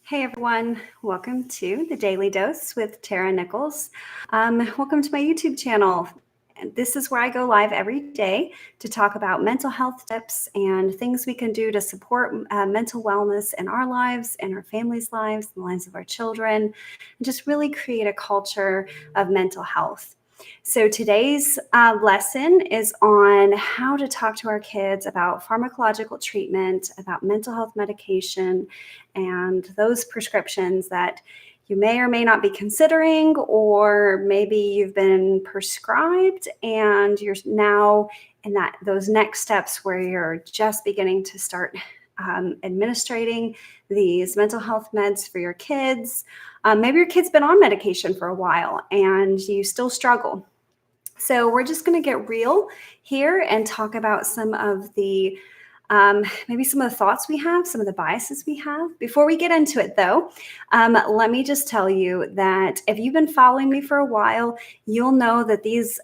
Hey everyone, welcome to the Daily Dose with Tara Nichols. Welcome to my YouTube channel. This is where I go live every day to talk about mental health tips and things we can do to support mental wellness in our lives, in our families' lives, in the lives of our children, and just really create a culture of mental health. So today's lesson is on how to talk to our kids about pharmacological treatment, about mental health medication, and those prescriptions that you may or may not be considering, or maybe you've been prescribed and you're now in those next steps where you're just beginning to start administrating these mental health meds for your kids. Maybe your kid's been on medication for a while and you still struggle. So we're just going to get real here and talk about some of the maybe some of the thoughts we have, some of the biases we have. Before we get into it, though, let me just tell you that if you've been following me for a while, you'll know that these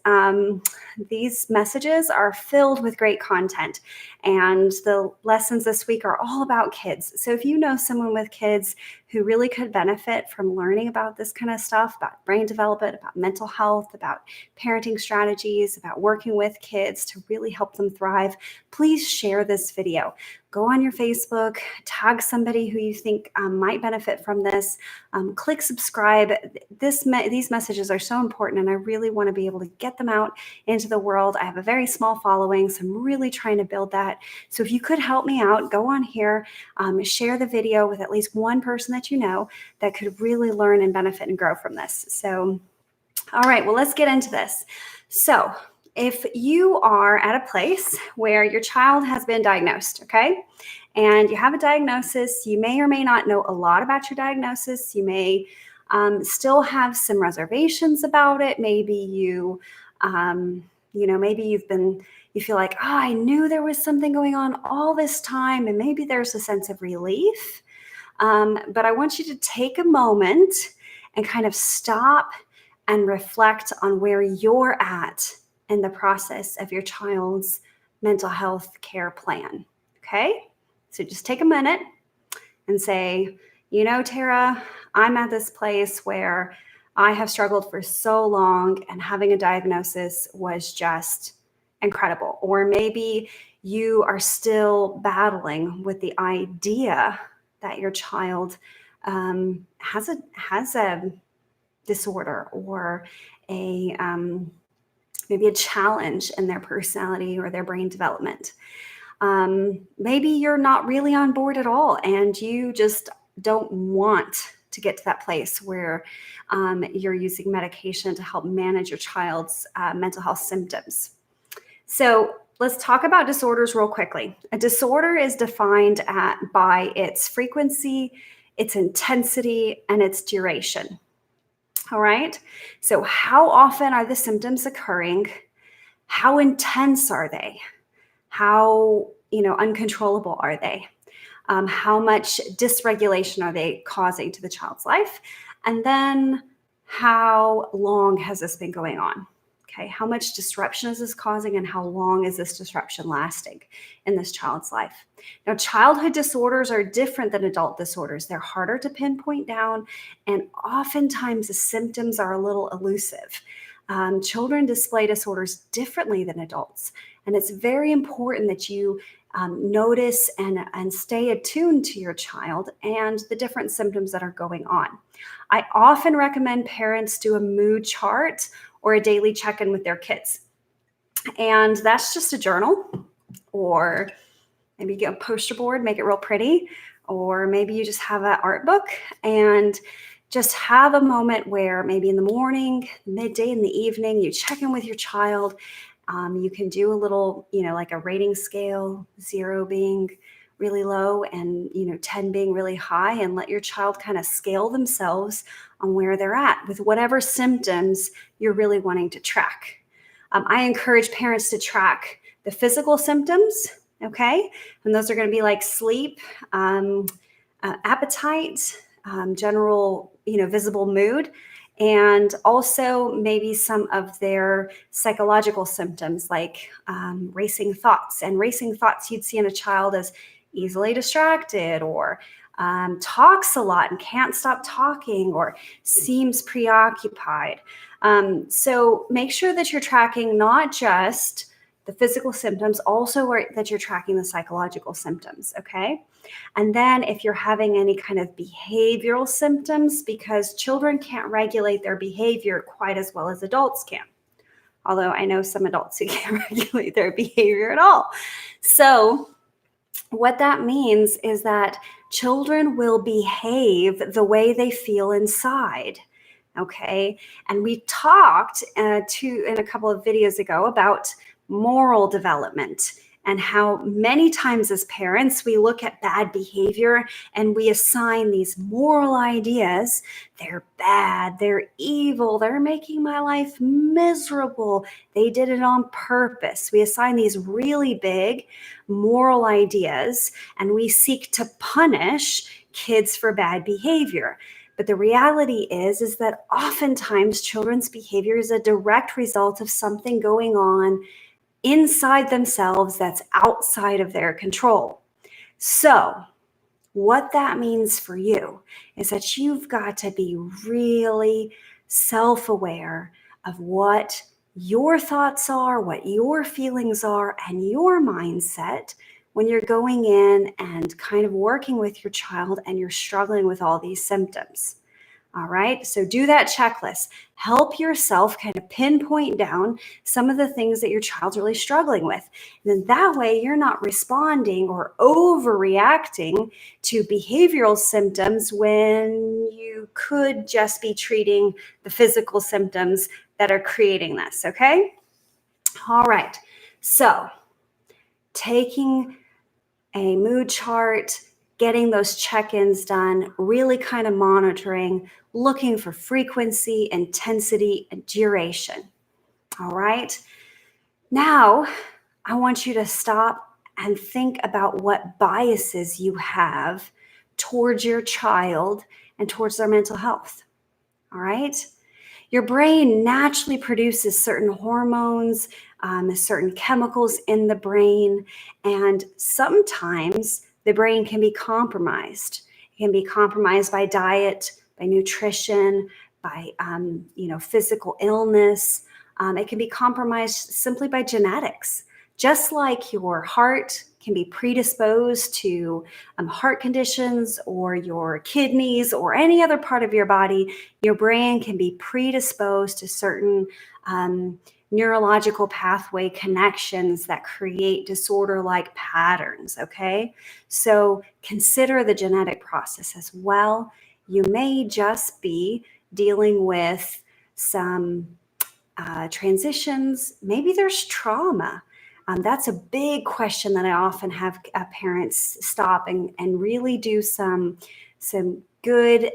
messages are filled with great content. And the lessons this week are all about kids. So if you know someone with kids who really could benefit from learning about this kind of stuff, about brain development, about mental health, about parenting strategies, about working with kids to really help them thrive, please share this video. Go on your Facebook, tag somebody who you think might benefit from this. Click subscribe. These messages are so important, and I really want to be able to get them out into the world. I have a very small following, so I'm really trying to build that. So if you could help me out, go on here, share the video with at least one person that you know that could really learn and benefit and grow from this. So, all right, well, let's get into this. So if you are at a place where your child has been diagnosed, okay, and you have a diagnosis, you may or may not know a lot about your diagnosis. You may still have some reservations about it. Maybe you feel like, I knew there was something going on all this time, and maybe there's a sense of relief. But I want you to take a moment and kind of stop and reflect on where you're at in the process of your child's mental health care plan. Okay? So just take a minute and say, Tara, I'm at this place where I have struggled for so long, and having a diagnosis was just incredible. Or maybe you are still battling with the idea that your child has a disorder or maybe a challenge in their personality or their brain development. Maybe you're not really on board at all, and you just don't want to get to that place where you're using medication to help manage your child's mental health symptoms. So let's talk about disorders real quickly. A disorder is defined by its frequency, its intensity, and its duration. All right. So how often are the symptoms occurring? How intense are they? How uncontrollable are they? How much dysregulation are they causing to the child's life? And then how long has this been going on? Okay, how much disruption is this causing, and how long is this disruption lasting in this child's life? Now, childhood disorders are different than adult disorders. They're harder to pinpoint down, and oftentimes the symptoms are a little elusive. Children display disorders differently than adults, and it's very important that you notice and stay attuned to your child and the different symptoms that are going on. I often recommend parents do a mood chart or a daily check-in with their kids. And that's just a journal, or maybe get a poster board, make it real pretty, or maybe you just have an art book and just have a moment where maybe in the morning, midday, in the evening, you check in with your child. You can do a little, like a rating scale, 0 being really low and 10 being really high, and let your child kind of scale themselves on where they're at with whatever symptoms you're really wanting to track. I encourage parents to track the physical symptoms, okay? And those are going to be like sleep, appetite, general, visible mood, and also maybe some of their psychological symptoms like racing thoughts. And racing thoughts you'd see in a child as easily distracted, or talks a lot and can't stop talking, or seems preoccupied. So make sure that you're tracking not just the physical symptoms, also that you're tracking the psychological symptoms, okay? And then if you're having any kind of behavioral symptoms, because children can't regulate their behavior quite as well as adults can. Although I know some adults who can't regulate their behavior at all. So what that means is that children will behave the way they feel inside. Okay. And we talked in a couple of videos ago about moral development, and how many times as parents we look at bad behavior and we assign these moral ideas. They're bad, they're evil, they're making my life miserable, they did it on purpose. We assign these really big moral ideas and we seek to punish kids for bad behavior. But the reality is that oftentimes children's behavior is a direct result of something going on inside themselves that's outside of their control. So what that means for you is that you've got to be really self-aware of what your thoughts are, what your feelings are, and your mindset when you're going in and kind of working with your child and you're struggling with all these symptoms. All right, so do that checklist. Help yourself kind of pinpoint down some of the things that your child's really struggling with. And then that way you're not responding or overreacting to behavioral symptoms when you could just be treating the physical symptoms that are creating this, okay? All right, so taking a mood chart, getting those check-ins done, really kind of monitoring, looking for frequency, intensity, and duration. All right. Now, I want you to stop and think about what biases you have towards your child and towards their mental health. All right. Your brain naturally produces certain hormones, certain chemicals in the brain, and sometimes the brain can be compromised. It can be compromised by diet, by nutrition, by physical illness. It can be compromised simply by genetics. Just like your heart can be predisposed to heart conditions, or your kidneys, or any other part of your body, your brain can be predisposed to certain neurological pathway connections that create disorder-like patterns, okay? So consider the genetic process as well. You may just be dealing with some transitions. Maybe there's trauma. That's a big question that I often have parents stop and really do some good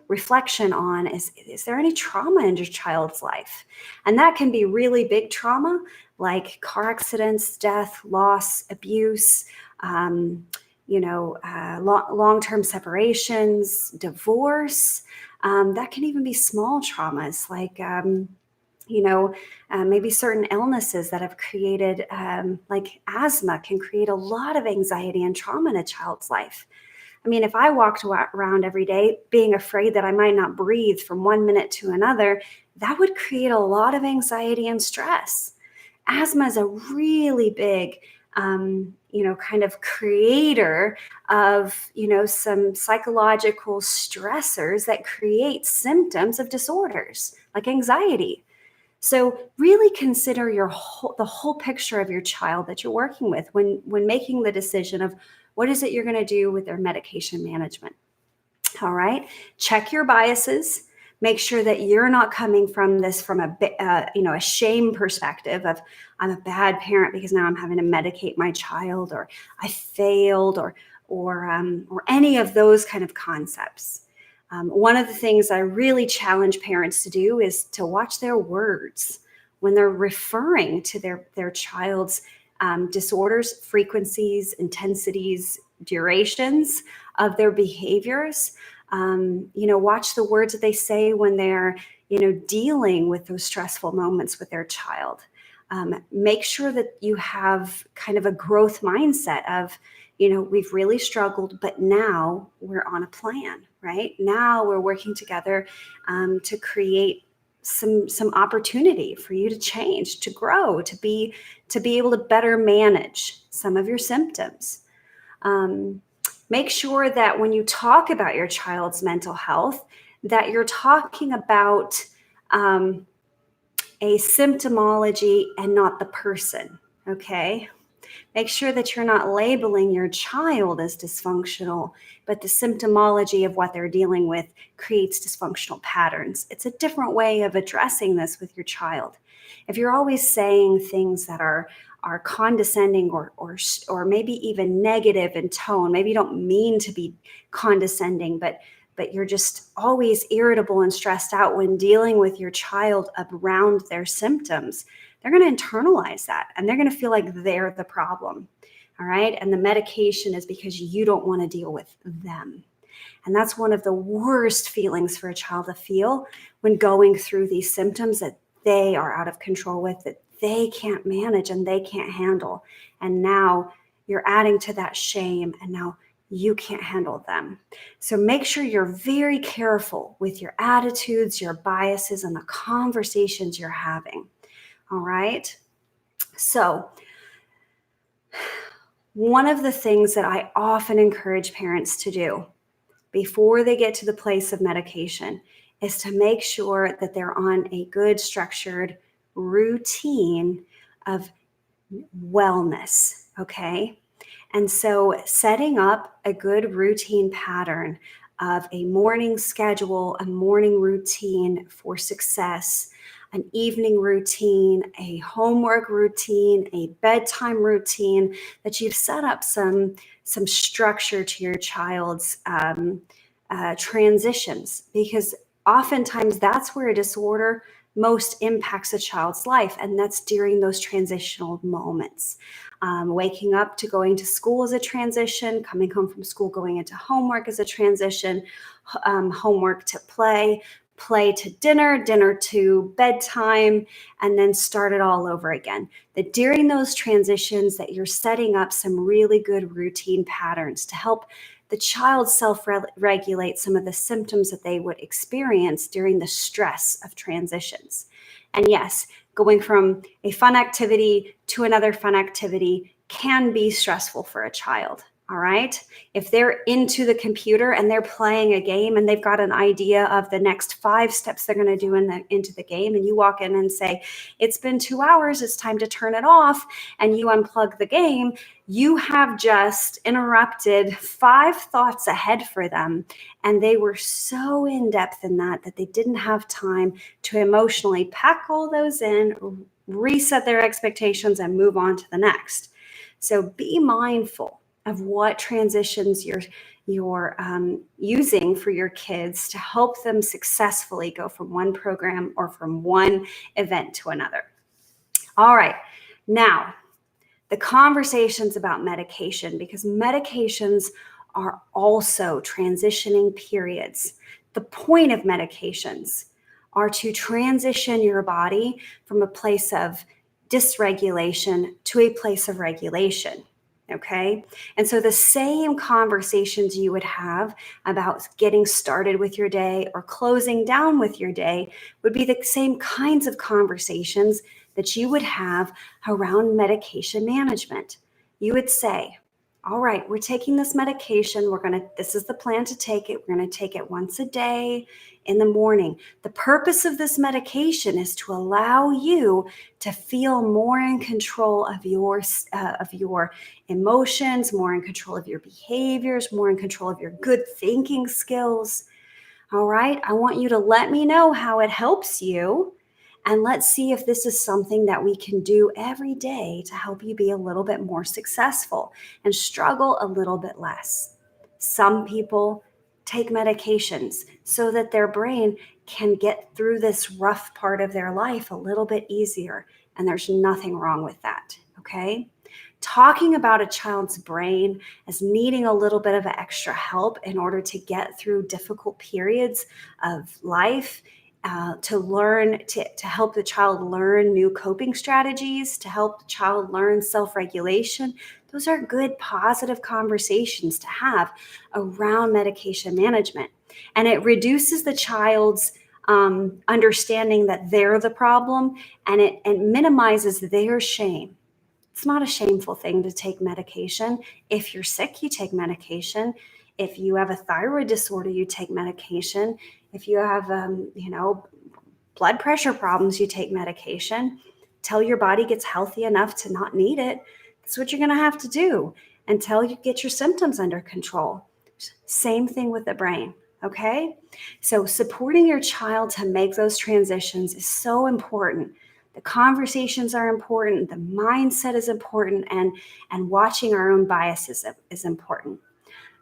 reflection on. Is there any trauma in your child's life? And that can be really big trauma, like car accidents, death, loss, abuse, long-term separations, divorce. That can even be small traumas, like maybe certain illnesses that have created, like asthma, can create a lot of anxiety and trauma in a child's life. I mean, if I walked around every day being afraid that I might not breathe from one minute to another, that would create a lot of anxiety and stress. Asthma is a really big, kind of creator of, some psychological stressors that create symptoms of disorders like anxiety. So really consider the whole picture of your child that you're working with when making the decision of what is it you're going to do with their medication management. All right. Check your biases. Make sure that you're not coming from this from a shame perspective of I'm a bad parent because now I'm having to medicate my child, or I failed, or any of those kind of concepts. One of the things I really challenge parents to do is to watch their words when they're referring to their child's disorders, frequencies, intensities, durations of their behaviors. Watch the words that they say when they're, dealing with those stressful moments with their child. Make sure that you have kind of a growth mindset of, we've really struggled, but now we're on a plan, right? Now we're working together to create some opportunity for you to change, to grow, to be able to better manage some of your symptoms. Make sure that when you talk about your child's mental health, that you're talking about a symptomology and not the person, okay? Make sure that you're not labeling your child as dysfunctional, but the symptomology of what they're dealing with creates dysfunctional patterns. It's a different way of addressing this with your child. If you're always saying things that are condescending or maybe even negative in tone, maybe you don't mean to be condescending, but you're just always irritable and stressed out when dealing with your child around their symptoms, they're going to internalize that and they're going to feel like they're the problem. All right. And the medication is because you don't want to deal with them. And that's one of the worst feelings for a child to feel when going through these symptoms that they are out of control with, that they can't manage and they can't handle. And now you're adding to that shame, and now you can't handle them. So make sure you're very careful with your attitudes, your biases, and the conversations you're having. All right. So one of the things that I often encourage parents to do before they get to the place of medication is to make sure that they're on a good structured routine of wellness. Okay. And so setting up a good routine pattern of a morning schedule, a morning routine for success, an evening routine, a homework routine, a bedtime routine, that you've set up some structure to your child's transitions, because oftentimes that's where a disorder most impacts a child's life, and that's during those transitional moments. Waking up to going to school is a transition, coming home from school, going into homework is a transition, homework to play to dinner to bedtime, and then start it all over again. That during those transitions that you're setting up some really good routine patterns to help the child self-regulate some of the symptoms that they would experience during the stress of transitions. And yes, going from a fun activity to another fun activity can be stressful for a child. All right. If they're into the computer and they're playing a game and they've got an idea of the next 5 steps they're going to do into the game, and you walk in and say, it's been 2 hours, it's time to turn it off, and you unplug the game, you have just interrupted 5 thoughts ahead for them. And they were so in depth in that they didn't have time to emotionally pack all those in, reset their expectations, and move on to the next. So be mindful of what transitions you're using for your kids to help them successfully go from one program or from one event to another. All right, now the conversations about medication, because medications are also transitioning periods. The point of medications are to transition your body from a place of dysregulation to a place of regulation. Okay. And so the same conversations you would have about getting started with your day or closing down with your day would be the same kinds of conversations that you would have around medication management. You would say, all right, we're taking this medication. This is the plan to take it. We're going to take it once a day in the morning. The purpose of this medication is to allow you to feel more in control of your emotions, more in control of your behaviors, more in control of your good thinking skills. All right. I want you to let me know how it helps you. And let's see if this is something that we can do every day to help you be a little bit more successful and struggle a little bit less. Some people take medications so that their brain can get through this rough part of their life a little bit easier. And there's nothing wrong with that. Okay. Talking about a child's brain as needing a little bit of extra help in order to get through difficult periods of life to learn, to help the child learn new coping strategies, to help the child learn self-regulation. Those are good, positive conversations to have around medication management. And it reduces the child's understanding that they're the problem, and it minimizes their shame. It's not a shameful thing to take medication. If you're sick, you take medication. If you have a thyroid disorder, you take medication. If you have, blood pressure problems, you take medication. Till your body gets healthy enough to not need it. That's what you're going to have to do until you get your symptoms under control. Same thing with the brain. Okay? So supporting your child to make those transitions is so important. The conversations are important, the mindset is important, and watching our own biases is important.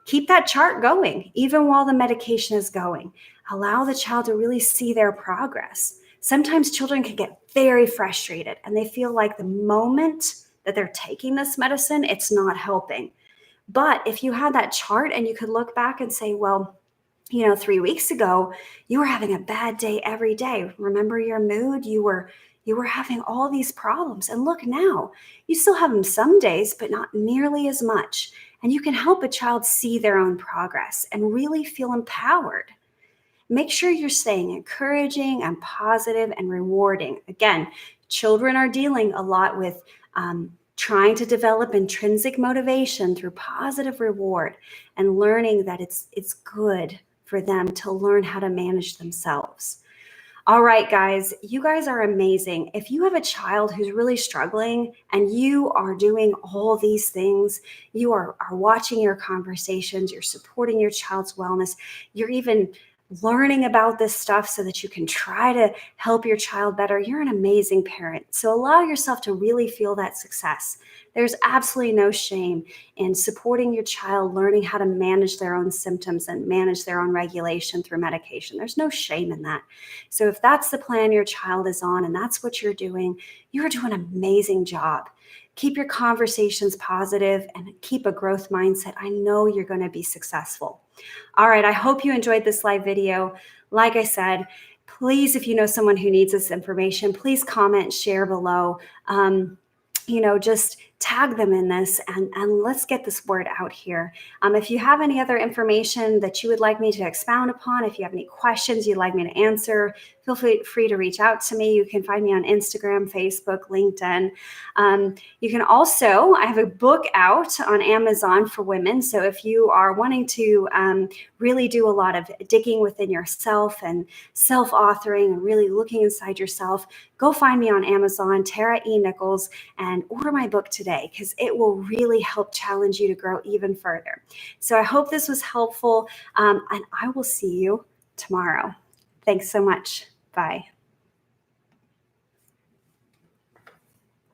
Keep that chart going, even while the medication is going. Allow the child to really see their progress. Sometimes children can get very frustrated and they feel like the moment that they're taking this medicine, it's not helping. But if you had that chart and you could look back and say, well, 3 weeks ago, you were having a bad day every day. Remember your mood? You were having all these problems. And look now, you still have them some days, but not nearly as much. And you can help a child see their own progress and really feel empowered. Make sure you're staying encouraging and positive and rewarding. Again, children are dealing a lot with trying to develop intrinsic motivation through positive reward and learning that it's good for them to learn how to manage themselves. All right, guys, you guys are amazing. If you have a child who's really struggling and you are doing all these things, you are watching your conversations, you're supporting your child's wellness, you're even learning about this stuff so that you can try to help your child better, you're an amazing parent. So allow yourself to really feel that success. There's absolutely no shame in supporting your child learning how to manage their own symptoms and manage their own regulation through medication. There's no shame in that. So if that's the plan your child is on and that's what you're doing an amazing job. Keep your conversations positive and keep a growth mindset. I know you're going to be successful. All right, I hope you enjoyed this live video. Like I said, please, if you know someone who needs this information, please comment, share below. Just tag them in this and let's get this word out here. If you have any other information that you would like me to expound upon, if you have any questions you'd like me to answer, feel free to reach out to me. You can find me on Instagram, Facebook, LinkedIn. You can also, I have a book out on Amazon for women. So if you are wanting to really do a lot of digging within yourself and self-authoring and really looking inside yourself, go find me on Amazon, Tara E. Nichols, and order my book today because it will really help challenge you to grow even further. So I hope this was helpful, and I will see you tomorrow. Thanks so much. Bye.